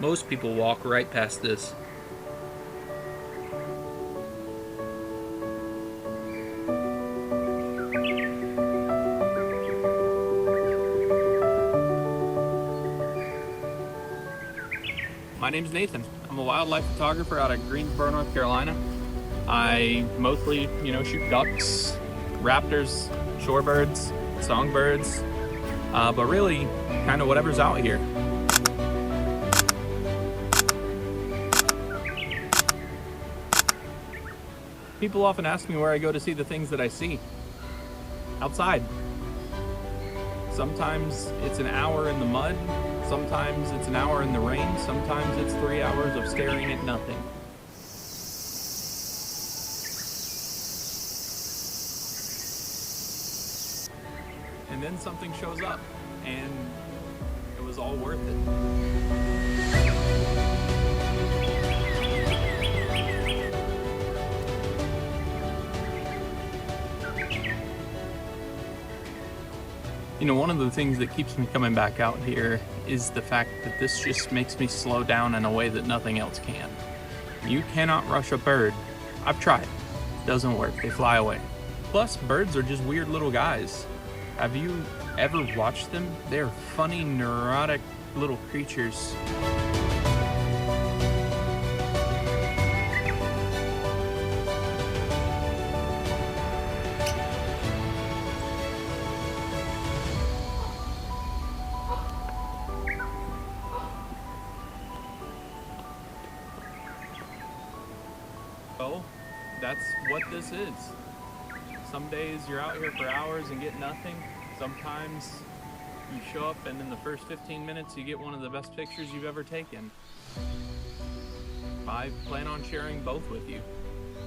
Most people walk right past this. My name's Nathan. I'm a wildlife photographer out of Greensboro, North Carolina. I mostly, shoot ducks, raptors, shorebirds, songbirds, but really kind of whatever's out here. People often ask me where I go to see the things that I see. Outside. Sometimes it's an hour in the mud, sometimes it's an hour in the rain, sometimes it's 3 hours of staring at nothing. And then something shows up, and it was all worth it. One of the things that keeps me coming back out here is the fact that this just makes me slow down in a way that nothing else can. You cannot rush a bird. I've tried. It doesn't work. They fly away. Plus, birds are just weird little guys. Have you ever watched them? They're funny, neurotic little creatures. Well, that's what this is. Some days you're out here for hours and get nothing. Sometimes you show up and in the first 15 minutes you get one of the best pictures you've ever taken. I plan on sharing both with you.